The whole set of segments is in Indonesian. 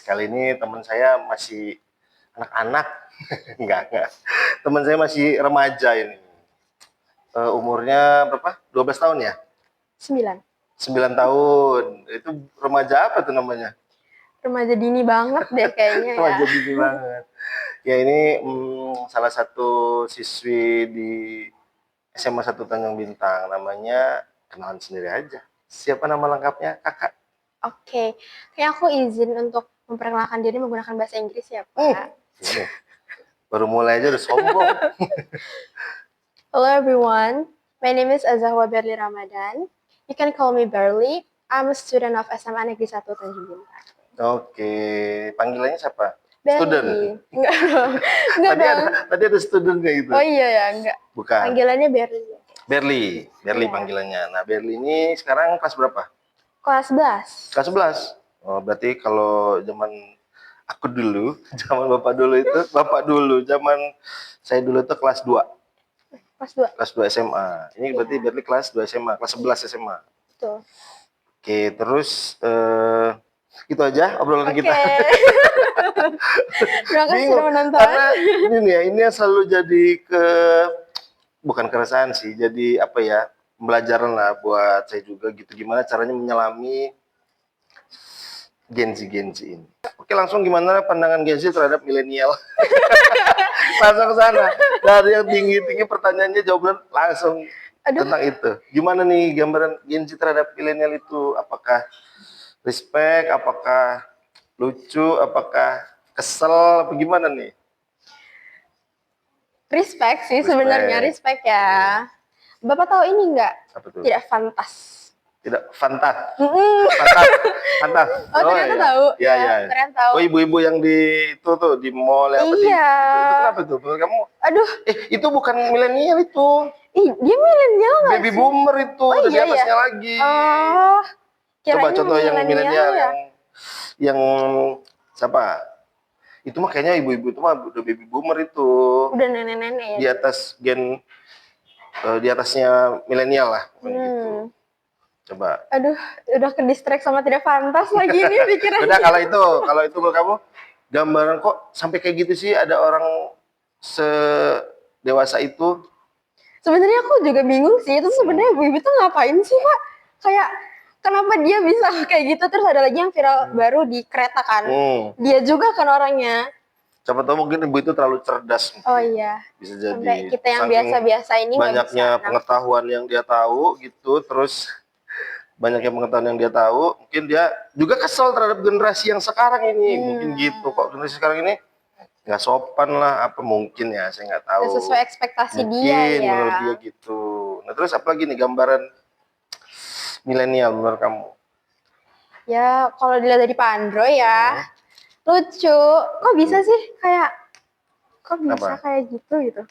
Kali ini teman saya masih anak-anak, enggak. Teman saya masih remaja ini. Umurnya berapa? 12 tahun ya? 9. 9 tahun. Itu remaja apa tuh namanya? Remaja dini banget deh kayaknya ya. Remaja dini banget. Ya ini salah satu siswi di SMA 1 Tanjung Bintang. Namanya, kenalan sendiri aja. Siapa nama lengkapnya, Kakak? Oke, kayak aku izin untuk memperkenalkan diri menggunakan bahasa Inggris ya, Pak. Ini, baru mulai aja udah sombong. Hello everyone, my name is Azahwa Berli Ramadan. You can call me Berli. I'm a student of SMA Negeri 1 Tanjung Bintang. Oke, panggilannya siapa? Berli. Student. Enggak dong. Enggak dong. Tadi ada student kayak gitu. Oh iya ya, enggak. Bukan. Panggilannya Berli. Berli Iya. panggilannya. Nah, Berli ini sekarang kelas berapa? Kelas 11. Kelas 11. Oh, berarti kalau zaman aku dulu, zaman Bapak dulu, zaman saya dulu itu kelas 2. Kelas 2. Kelas 2 SMA. Ini berarti Berli kelas 2 SMA, kelas 11 SMA. Betul. Oke, terus itu aja obrolan kita. Terima kasih Bingung, sudah menonton. karena ini ya, ini yang selalu jadi bukan keresahan sih, jadi apa ya, pembelajaran lah buat saya juga gitu, gimana caranya menyelami Gen Z ini. Oke, langsung gimana pandangan Gen Z terhadap milenial? Langsung ke sana. Dari yang tinggi-tinggi pertanyaannya jawaban langsung tentang itu. Gimana nih gambaran Gen Z terhadap milenial itu? Apakah respect, apakah lucu, apakah kesel, apa gimana nih? Respect sih sebenarnya, respect ya. Bapak tahu ini enggak? Apa tuh? Tidak fantas. Tidak fantas. Fantas. Oh, ternyata iya. tahu. Iya, iya. Ternyata tahu. Oh, ibu-ibu yang di itu tuh di mall ya, apa iya. itu kenapa tuh? Menurut kamu? Aduh, itu bukan milenial itu. Ih, dia milenial nggak Baby sih? boomer itu, Oh, dari iya, atasnya iya. lagi. Oh, Coba contoh yang milenial ya? yang siapa? Itu mah kayaknya ibu-ibu itu mah udah baby boomer itu. Udah nenek-nenek ya. Di atas gen di atasnya milenial lah gitu. Coba. Aduh, udah ke distract sama tidak fantas lagi nih pikirannya. Udah kalau itu menurut kamu gambaran kok sampai kayak gitu sih, ada orang sedewasa itu? Sebenarnya aku juga bingung sih, itu sebenarnya ibu-ibu tuh ngapain sih, Pak? Kayak kenapa dia bisa kayak gitu? Terus ada lagi yang viral baru di kereta kan. Dia juga kan orangnya. Siapa tahu mungkin ibu itu terlalu cerdas. Mungkin. Oh iya. Bisa jadi. Sampai kita yang biasa-biasa ini banyaknya pengetahuan yang dia tahu gitu, terus banyak yang pengetahuan yang dia tahu, mungkin dia juga kesel terhadap generasi yang sekarang ini. Mungkin gitu, kok generasi sekarang ini nggak sopan lah, apa mungkin ya, saya nggak tahu. Sesuai ekspektasi mungkin, dia ya. Menurut dia gitu. Nah terus apa lagi nih gambaran milenial menurut kamu? Ya kalau dilihat dari Pak Andro ya, lucu. Kok bisa sih kok bisa kayak gitu?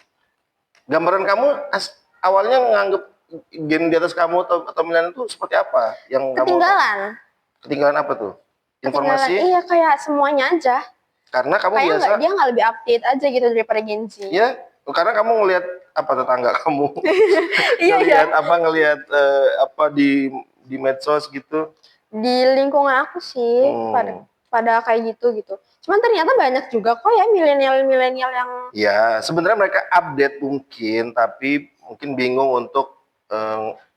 Gambaran kamu awalnya nganggep gen di atas kamu atau milenial itu seperti apa? Yang ketinggalan apa tuh? Informasi? Iya, kayak semuanya aja. Karena kamu kayak biasa dia nggak lebih update aja gitu daripada Gen Z. Iya, karena kamu ngelihat apa tetangga kamu. Iya. Ngelihat apa di medsos gitu. Di lingkungan aku sih pada kayak gitu. Cuman ternyata banyak juga kok ya milenial yang. Ya, sebenarnya mereka update mungkin, tapi mungkin bingung untuk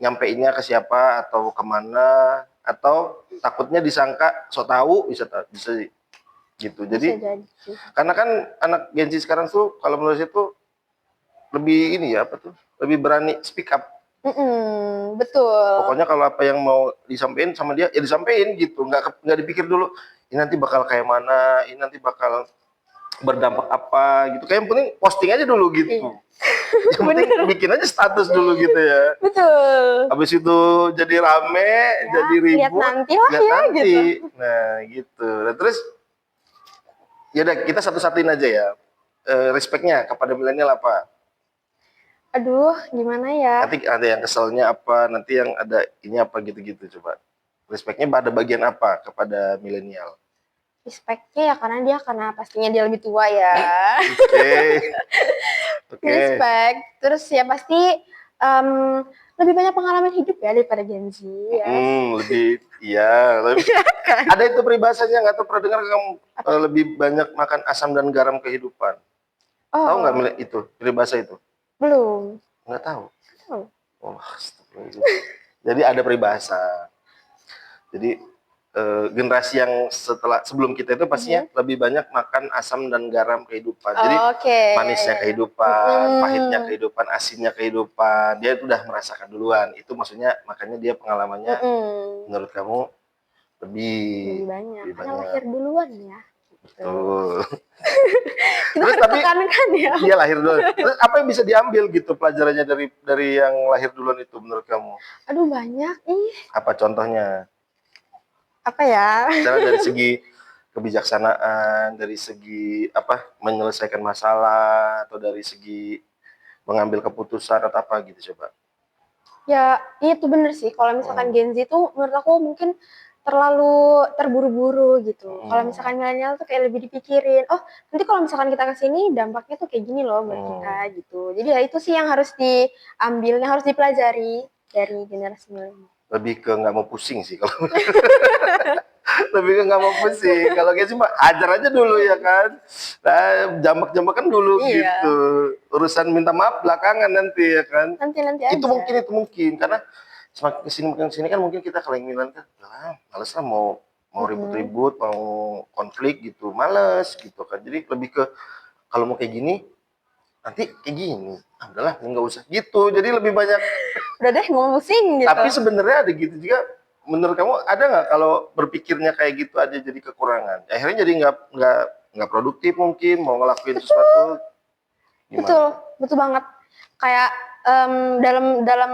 nyampeinnya ke siapa atau kemana, atau takutnya disangka so tahu, bisa gitu. Jadi karena kan anak Gen Z sekarang tuh kalau menurut saya tuh lebih ini ya, apa tuh, lebih berani speak up. Betul. Pokoknya kalau apa yang mau disampaikan sama dia ya disampaikan gitu, nggak dipikir dulu ini nanti bakal kayak mana, ini nanti bakal berdampak apa gitu. Kayak yang penting posting aja dulu gitu. Iya. Yang penting bikin aja status dulu gitu ya. Betul. Habis itu jadi rame, jadi ribut. Lihat nanti lah ya gitu. Nah gitu. Nah, terus ya udah kita satu-satuin aja ya. Respectnya kepada milenial apa? Aduh, gimana ya? Nanti ada yang keselnya apa, nanti yang ada ini apa gitu-gitu coba. Respectnya pada bagian apa kepada milenial? Respectnya ya karena pastinya dia lebih tua ya. Oke. Respect. Terus ya pasti lebih banyak pengalaman hidup ya daripada Gen Z ya. Lebih, iya. Ada itu peribahasanya, nggak tahu pernah dengar kamu, lebih banyak makan asam dan garam kehidupan. Tahu nggak Oh, itu peribahasa itu? belum. Nggak tahu. Oh. Oh, astagfirullah. Jadi ada peribahasa. Jadi generasi yang sebelum kita itu pastinya lebih banyak makan asam dan garam kehidupan. Jadi Oke, manisnya ya. kehidupan, pahitnya kehidupan, asinnya kehidupan. Dia itu udah merasakan duluan. Itu maksudnya makanya dia pengalamannya menurut kamu lebih Lebih banyak. lebih Karena banyak. lahir duluan ya. Betul. Kita Terus harus tapi tekankan ya. dia lahir duluan. Terus apa yang bisa diambil gitu pelajarannya dari yang lahir duluan itu menurut kamu? Aduh banyak ih. Apa contohnya? Apa ya? Misalnya dari segi kebijaksanaan, dari segi apa menyelesaikan masalah, atau dari segi mengambil keputusan atau apa gitu coba. Ya, itu bener sih. Kalau misalkan Gen Z tuh menurut aku mungkin terlalu terburu-buru gitu. Kalau misalkan milenial tuh kayak lebih dipikirin, oh nanti kalau misalkan kita kesini dampaknya tuh kayak gini loh buat kita gitu. Jadi ya itu sih yang harus diambil, yang harus dipelajari dari generasi milenial. Lebih ke nggak mau pusing sih kalau lebih ke nggak mau pusing. Kalau kayak cuma ajar aja dulu ya kan. Nah, jambak-jambakan dulu gitu. Urusan minta maaf belakangan nanti ya kan. Nanti aja. Itu mungkin karena semakin kesini kan mungkin kita kelinginan kan, males lah mau ribut-ribut, mau konflik gitu, males gitu kan. Jadi lebih ke kalau mau kayak gini nanti kayak gini, udahlah nggak usah gitu. Jadi lebih banyak udah deh ngomong pusing gitu. tapi sebenarnya ada gitu juga. Menurut kamu ada nggak kalau berpikirnya kayak gitu aja jadi kekurangan? Akhirnya jadi nggak produktif mungkin mau ngelakuin sesuatu. Gimana? Betul banget. Kayak dalam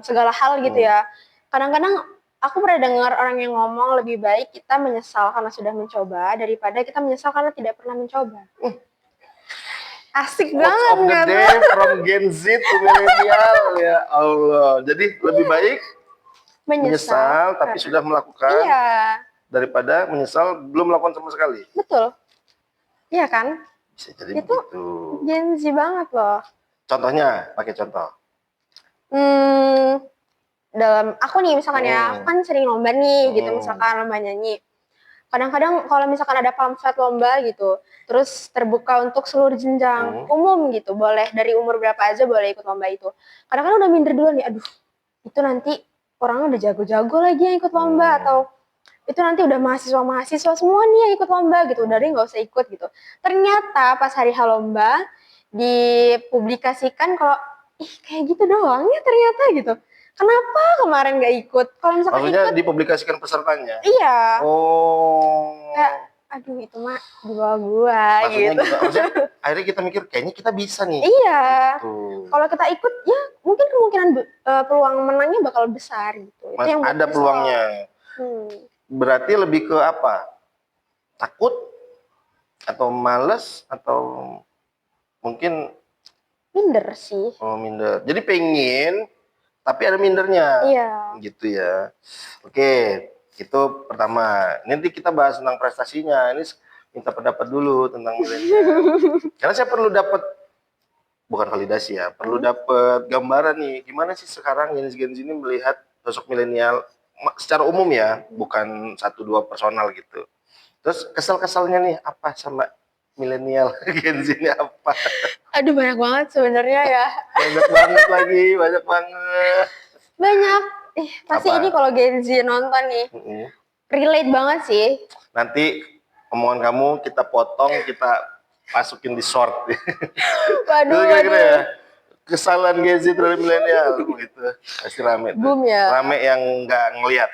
segala hal gitu ya. Kadang-kadang aku pernah dengar orang yang ngomong lebih baik kita menyesal karena sudah mencoba daripada kita menyesal karena tidak pernah mencoba. Asik banget of the day from Gen Z to milenial ya Allah. Jadi lebih baik menyesal tapi sudah melakukan daripada menyesal belum melakukan sama sekali. Betul. Iya kan? Bisa jadi itu begitu. Gen Z banget loh. Contohnya, pakai contoh. Dalam aku nih misalkan ya, aku kan sering lomba nih gitu, misalkan lomba nyanyi. Kadang-kadang kalau misalkan ada pamflet lomba gitu, terus terbuka untuk seluruh jenjang umum gitu, boleh dari umur berapa aja boleh ikut lomba itu. Kadang-kadang udah minder duluan nih, aduh itu nanti orangnya udah jago-jago lagi yang ikut lomba, atau itu nanti udah mahasiswa-mahasiswa semua nih yang ikut lomba gitu, udah deh nggak usah ikut gitu. Ternyata pas hari H lomba dipublikasikan kalau kayak gitu doang ya ternyata gitu. Kenapa kemarin nggak ikut? Kalau misalkan maksudnya ikut, dipublikasikan pesertanya? Iya. Oh. Aduh itu mah di bawah gua maksudnya gitu. Maksudnya akhirnya kita mikir kayaknya kita bisa nih. Iya. Gitu. Kalau kita ikut ya mungkin kemungkinan peluang menangnya bakal besar gitu. Itu yang ada peluangnya. Berarti lebih ke apa? Takut atau males atau mungkin minder sih. Oh, minder. Jadi pengen tapi ada mindernya. Iya. Gitu ya. Oke, itu pertama. Nanti kita bahas tentang prestasinya. Ini minta pendapat dulu tentang milenial. Karena saya perlu dapat bukan validasi ya, perlu dapat gambaran nih gimana sih sekarang Gen Z ini melihat sosok milenial secara umum ya, bukan 1-2 personal gitu. Terus kesal-kesalnya nih apa sama milenial Gen Z ini apa? Aduh banyak banget sebenarnya ya. Banyak banget lagi, banyak banget. Banyak. Pasti apa? Ini kalau Gen Z nonton nih, relate banget sih. Nanti omongan kamu kita potong, kita masukin di short. Waduh. Ya. Kesalahan Gen Z terhadap milenial gitu. Pasti rame. Boom ya. Rame yang nggak ngelihat.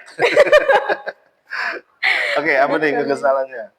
Oke, apa nih kesalahannya?